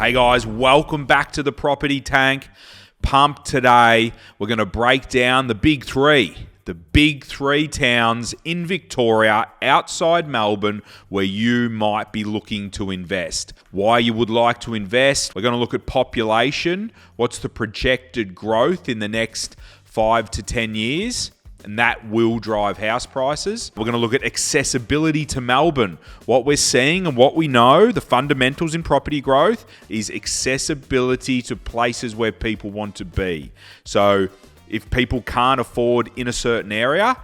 Hey guys, welcome back to the Property Tank. Pumped today. We're going to break down the big three towns in Victoria outside Melbourne where you might be looking to invest. Why you would like to invest. We're going to look at population. What's the projected growth in the next 5 to 10 years? And that will drive house prices. We're going to look at accessibility to Melbourne. What we're seeing and what we know, the fundamentals in property growth, is accessibility to places where people want to be. So if people can't afford in a certain area,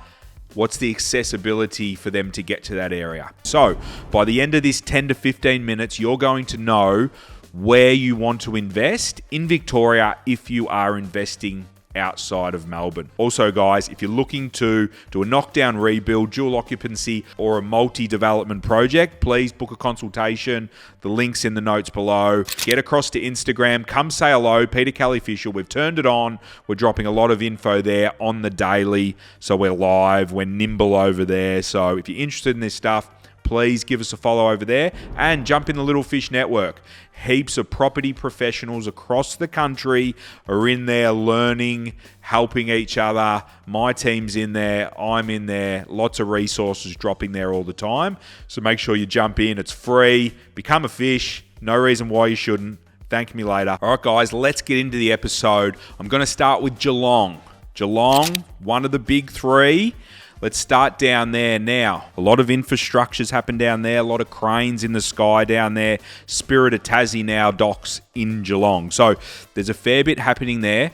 what's the accessibility for them to get to that area? So by the end of this 10 to 15 minutes, you're going to know where you want to invest in Victoria if you are investing outside of Melbourne. Also, guys, if you're looking to do a knockdown rebuild, dual occupancy, or a multi-development project, please book a consultation. The link's in the notes below. Get across to Instagram. Come say hello, Peter Kelly Official. We've turned it on. We're dropping a lot of info there on the daily. So we're live. We're nimble over there. So if you're interested in this stuff, please give us a follow over there and jump in the Little Fish Network. Heaps of property professionals across the country are in there learning, helping each other. My team's in there. I'm in there. Lots of resources dropping there all the time. So make sure you jump in. It's free. Become a fish. No reason why you shouldn't. Thank me later. All right, guys, let's get into the episode. I'm going to start with Geelong. Geelong, one of the big three. Let's start down there now. A lot of infrastructure's happened down there. A lot of cranes in the sky down there. Spirit of Tassie now docks in Geelong. So there's a fair bit happening there.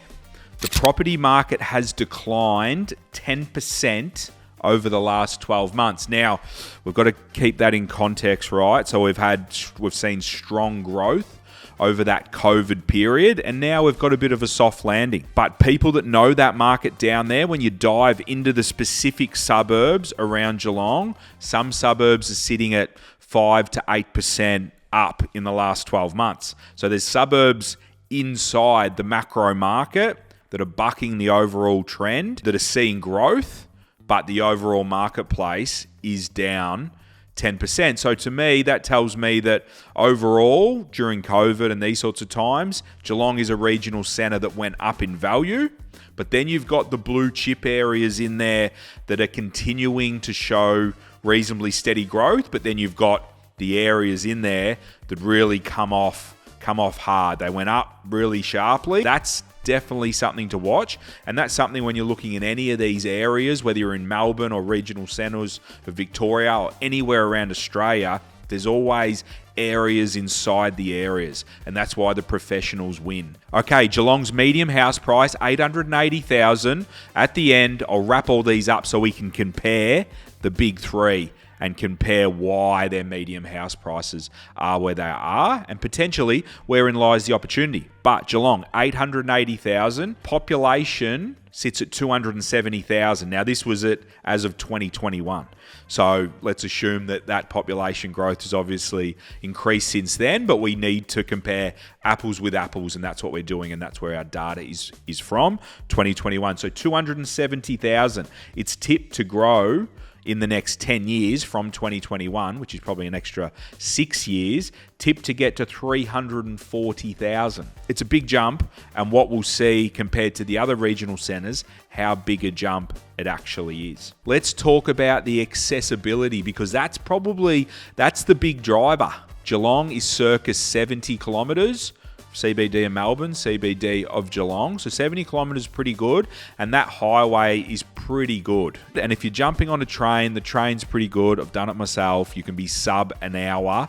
The property market has declined 10% over the last 12 months. Now, we've got to keep that in context, right? So we've seen strong growth over that COVID period, and now we've got a bit of a soft landing. But people that know that market down there, when you dive into the specific suburbs around Geelong, some suburbs are sitting at 5 to 8% up in the last 12 months. So there's suburbs inside the macro market that are bucking the overall trend, that are seeing growth, but the overall marketplace is down 10%. So to me, that tells me that overall, during COVID and these sorts of times, Geelong is a regional centre that went up in value. But then you've got the blue chip areas in there that are continuing to show reasonably steady growth. But then you've got the areas in there that really come off hard. They went up really sharply. That's definitely something to watch, and that's something when you're looking in any of these areas, whether you're in Melbourne or regional centres of Victoria or anywhere around Australia, there's always areas inside the areas, and that's why the professionals win. Okay, Geelong's medium house price, 880,000. At the end, I'll wrap all these up so we can compare the big three and compare why their medium house prices are where they are and potentially wherein lies the opportunity. But Geelong, 880,000. Population sits at 270,000. Now, this was it as of 2021. So let's assume that population growth has obviously increased since then, but we need to compare apples with apples, and that's what we're doing, and that's where our data is from, 2021. So 270,000. It's tipped to grow in the next 10 years from 2021, which is probably an extra 6 years, tipped to get to 340,000. It's a big jump, and what we'll see compared to the other regional centres, how big a jump it actually is. Let's talk about the accessibility, because that's the big driver. Geelong is circa 70 kilometres. CBD of Melbourne, CBD of Geelong. So 70 kilometres is pretty good, and that highway is pretty good. And if you're jumping on a train, the train's pretty good. I've done it myself. You can be sub an hour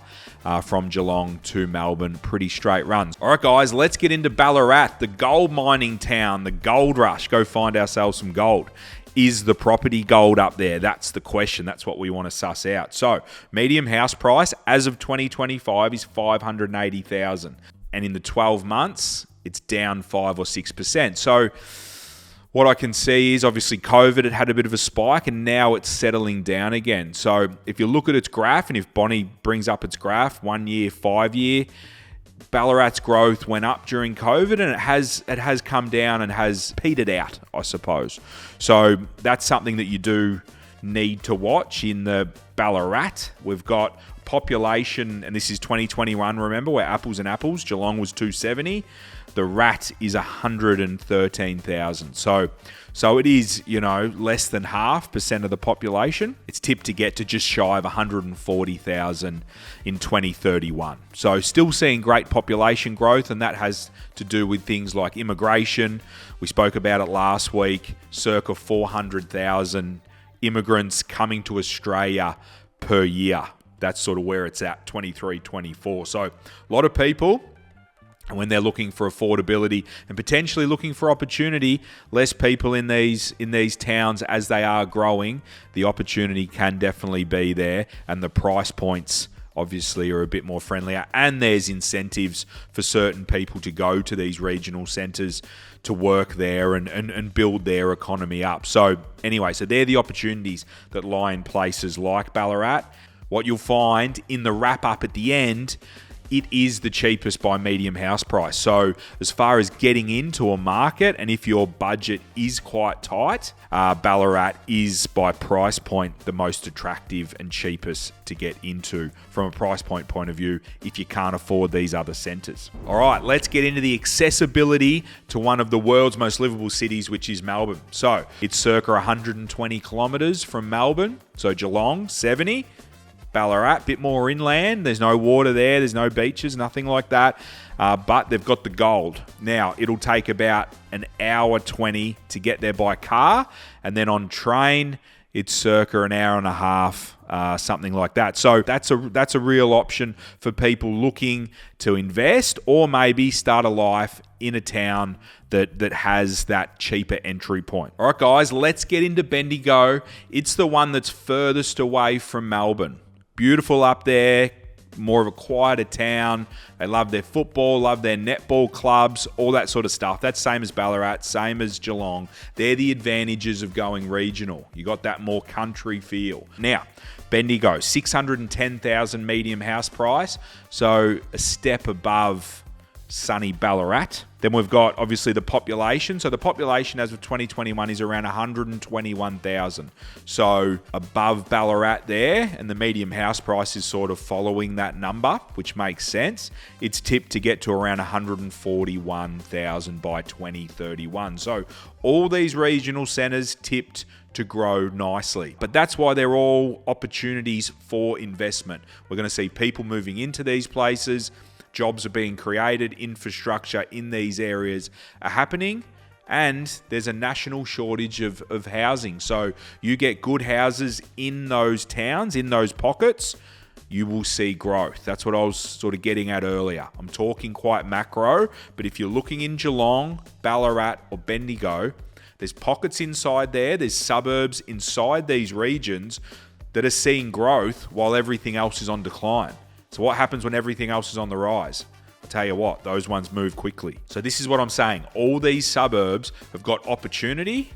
from Geelong to Melbourne, pretty straight runs. All right, guys, let's get into Ballarat, the gold mining town, the gold rush. Go find ourselves some gold. Is the property gold up there? That's the question. That's what we want to suss out. So medium house price as of 2025 is 580,000. And in the 12 months, it's down 5 or 6%. So what I can see is obviously COVID, it had a bit of a spike, and now it's settling down again. So if you look at its graph, and if Bonnie brings up its graph, 1 year, 5 year, Ballarat's growth went up during COVID, and it has come down and has petered out, I suppose. So that's something that you do need to watch in the Ballarat. We've got population, and this is 2021, remember, where apples and apples, Geelong was 270. The Rat is 113,000. So it is, less than 0.5% of the population. It's tipped to get to just shy of 140,000 in 2031. So still seeing great population growth, and that has to do with things like immigration. We spoke about it last week, circa 400,000 immigrants coming to Australia per year. That's sort of where it's at, 23, 24. So a lot of people, and when they're looking for affordability and potentially looking for opportunity, less people in these towns as they are growing, the opportunity can definitely be there, and the price points obviously are a bit more friendlier, and there's incentives for certain people to go to these regional centres to work there and build their economy up. So anyway, so they're the opportunities that lie in places like Ballarat. What you'll find in the wrap-up at the end, it is the cheapest by medium house price. So as far as getting into a market, and if your budget is quite tight, Ballarat is by price point the most attractive and cheapest to get into from a price point of view if you can't afford these other centres. All right, let's get into the accessibility to one of the world's most livable cities, which is Melbourne. So it's circa 120 kilometres from Melbourne. So Geelong, 70. Ballarat, a bit more inland. There's no water there. There's no beaches, nothing like that. But they've got the gold. Now, it'll take about an hour 20 to get there by car. And then on train, it's circa an hour and a half, something like that. So that's a real option for people looking to invest or maybe start a life in a town that has that cheaper entry point. All right, guys, let's get into Bendigo. It's the one that's furthest away from Melbourne. Beautiful up there, more of a quieter town. They love their football, love their netball clubs, all that sort of stuff. That's same as Ballarat, same as Geelong. They're the advantages of going regional. You got that more country feel. Now, Bendigo, 610,000 medium house price, so a step above sunny Ballarat. Then we've got obviously the population. So the population as of 2021 is around 121,000. So above Ballarat there, and the medium house price is sort of following that number, which makes sense. It's tipped to get to around 141,000 by 2031. So all these regional centres tipped to grow nicely. But that's why they're all opportunities for investment. We're going to see people moving into these places. Jobs are being created, infrastructure in these areas are happening, and there's a national shortage of housing. So you get good houses in those towns, in those pockets, you will see growth. That's what I was sort of getting at earlier. I'm talking quite macro, but if you're looking in Geelong, Ballarat or Bendigo, there's pockets inside there, there's suburbs inside these regions that are seeing growth while everything else is on decline. So what happens when everything else is on the rise? I'll tell you what, those ones move quickly. So this is what I'm saying. All these suburbs have got opportunity,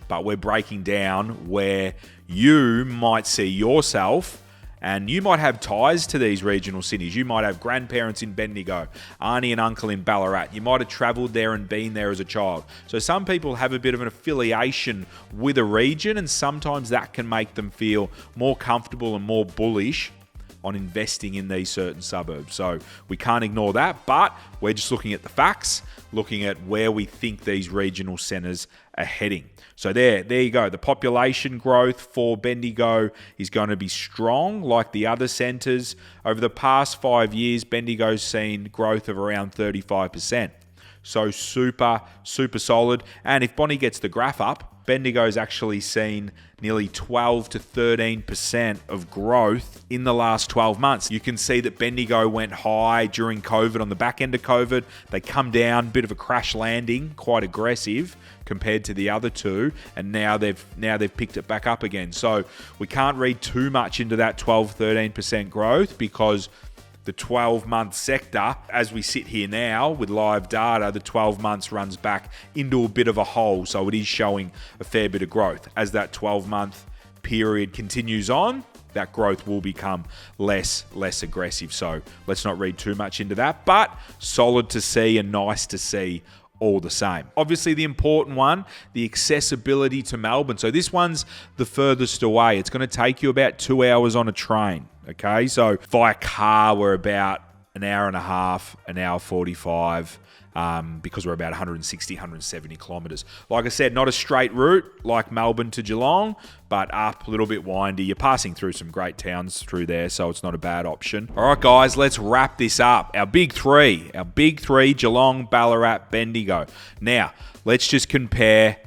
but we're breaking down where you might see yourself, and you might have ties to these regional cities. You might have grandparents in Bendigo, auntie and uncle in Ballarat. You might have travelled there and been there as a child. So some people have a bit of an affiliation with a region, and sometimes that can make them feel more comfortable and more bullish on investing in these certain suburbs. So we can't ignore that, but we're just looking at the facts, looking at where we think these regional centres are heading. So there you go. The population growth for Bendigo is going to be strong like the other centres. Over the past 5 years, Bendigo's seen growth of around 35%. So super, super solid. And if Bonnie gets the graph up, Bendigo's actually seen nearly 12 to 13% of growth in the last 12 months. You can see that Bendigo went high during COVID, on the back end of COVID. They come down, bit of a crash landing, quite aggressive compared to the other two, and now they've picked it back up again. So we can't read too much into that 12, 13% growth, because the 12-month sector, as we sit here now with live data, the 12 months runs back into a bit of a hole. So it is showing a fair bit of growth. As that 12-month period continues on, that growth will become less aggressive. So let's not read too much into that, but solid to see and nice to see all the same. Obviously, the important one, the accessibility to Melbourne. So this one's the furthest away. It's going to take you about 2 hours on a train. Okay, so via car, we're about an hour and a half, an hour 45, because we're about 160, 170 kilometres. Like I said, not a straight route like Melbourne to Geelong, but up, a little bit windy. You're passing through some great towns through there, so it's not a bad option. All right, guys, let's wrap this up. Our big three, Geelong, Ballarat, Bendigo. Now, let's just compare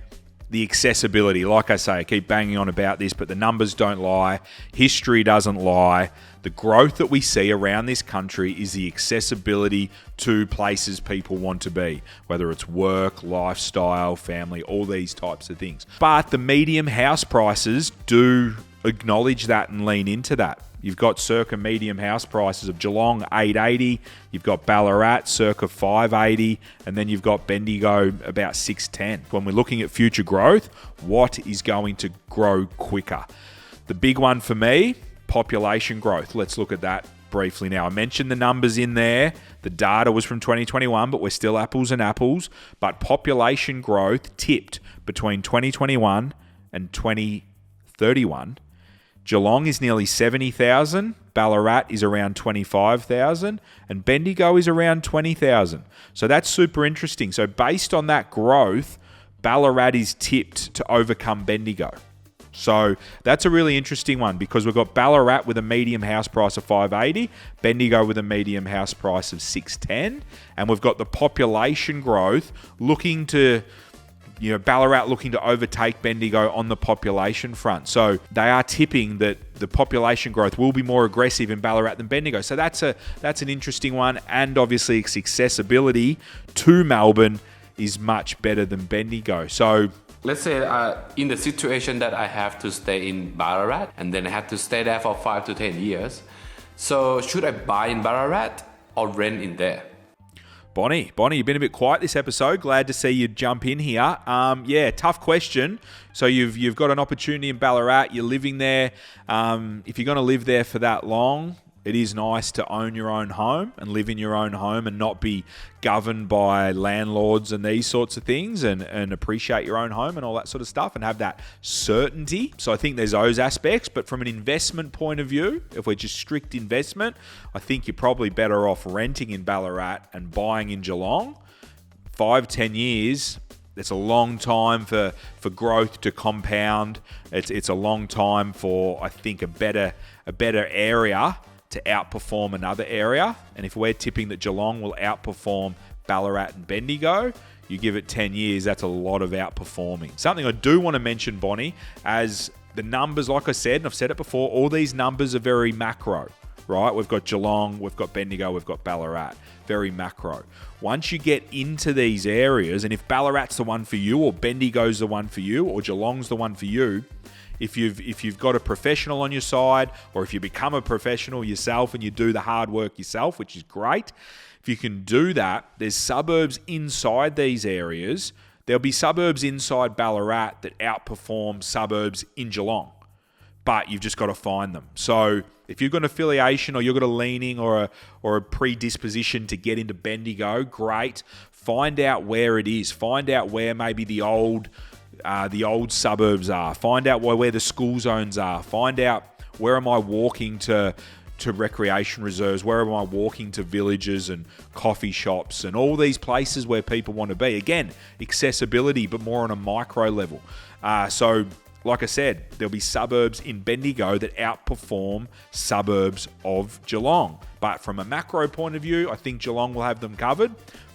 the accessibility. Like I say, I keep banging on about this, but the numbers don't lie. History doesn't lie. The growth that we see around this country is the accessibility to places people want to be, whether it's work, lifestyle, family, all these types of things. But the medium house prices do acknowledge that and lean into that. You've got circa medium house prices of Geelong, 880. You've got Ballarat, circa 580. And then you've got Bendigo, about 610. When we're looking at future growth, what is going to grow quicker? The big one for me, population growth. Let's look at that briefly now. I mentioned the numbers in there. The data was from 2021, but we're still apples and apples. But population growth tipped between 2021 and 2031. Geelong is nearly 70,000, Ballarat is around 25,000, and Bendigo is around 20,000. So that's super interesting. So based on that growth, Ballarat is tipped to overcome Bendigo. So that's a really interesting one because we've got Ballarat with a medium house price of 580, Bendigo with a medium house price of 610, and we've got the population growth looking to... Ballarat looking to overtake Bendigo on the population front. So they are tipping that the population growth will be more aggressive in Ballarat than Bendigo. So that's an interesting one. And obviously its accessibility to Melbourne is much better than Bendigo. So let's say in the situation that I have to stay in Ballarat and then I have to stay there for 5 to 10 years. So should I buy in Ballarat or rent in there? Bonnie, you've been a bit quiet this episode. Glad to see you jump in here. Tough question. So you've got an opportunity in Ballarat. You're living there. If you're going to live there for that long, it is nice to own your own home and live in your own home and not be governed by landlords and these sorts of things and appreciate your own home and all that sort of stuff and have that certainty. So I think there's those aspects. But from an investment point of view, if we're just strict investment, I think you're probably better off renting in Ballarat and buying in Geelong. 5-10 years, it's a long time for growth to compound. It's a long time for, I think, a better area to outperform another area. And if we're tipping that Geelong will outperform Ballarat and Bendigo, you give it 10 years, that's a lot of outperforming. Something I do want to mention, Bonnie, as the numbers, like I said, and I've said it before, all these numbers are very macro, right? We've got Geelong, we've got Bendigo, we've got Ballarat, very macro. Once you get into these areas, and if Ballarat's the one for you, or Bendigo's the one for you, or Geelong's the one for you, if you've got a professional on your side, or if you become a professional yourself and you do the hard work yourself, which is great, if you can do that, there's suburbs inside these areas. There'll be suburbs inside Ballarat that outperform suburbs in Geelong, but you've just got to find them. So if you've got an affiliation or you've got a leaning or a predisposition to get into Bendigo, great. Find out where it is. Find out where maybe the old suburbs are. Find out where the school zones are. Find out where am I walking to recreation reserves, where am I walking to villages and coffee shops and all these places where people want to be. Again, accessibility, but more on a micro level. So like I said, there'll be suburbs in Bendigo that outperform suburbs of Geelong. But from a macro point of view, I think Geelong will have them covered,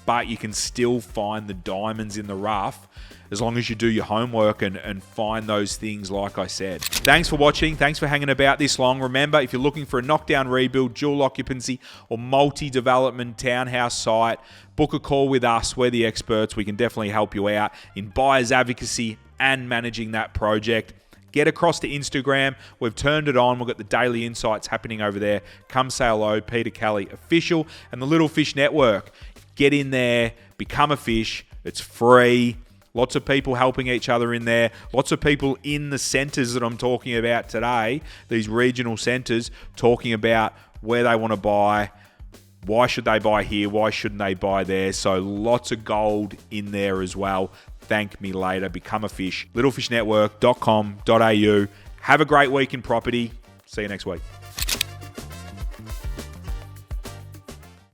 but you can still find the diamonds in the rough as long as you do your homework and find those things like I said. Thanks for watching. Thanks for hanging about this long. Remember, if you're looking for a knockdown rebuild, dual occupancy, or multi-development townhouse site, book a call with us. We're the experts. We can definitely help you out in buyer's advocacy and managing that project. Get across to Instagram. We've turned it on. We've got the daily insights happening over there. Come say hello, Peter Kelly Official, and the Little Fish Network. Get in there, become a fish. It's free. Lots of people helping each other in there. Lots of people in the centres that I'm talking about today, these regional centres, talking about where they want to buy, why should they buy here, why shouldn't they buy there. So lots of gold in there as well. Thank me later. Become a fish. Littlefishnetwork.com.au. Have a great week in property. See you next week.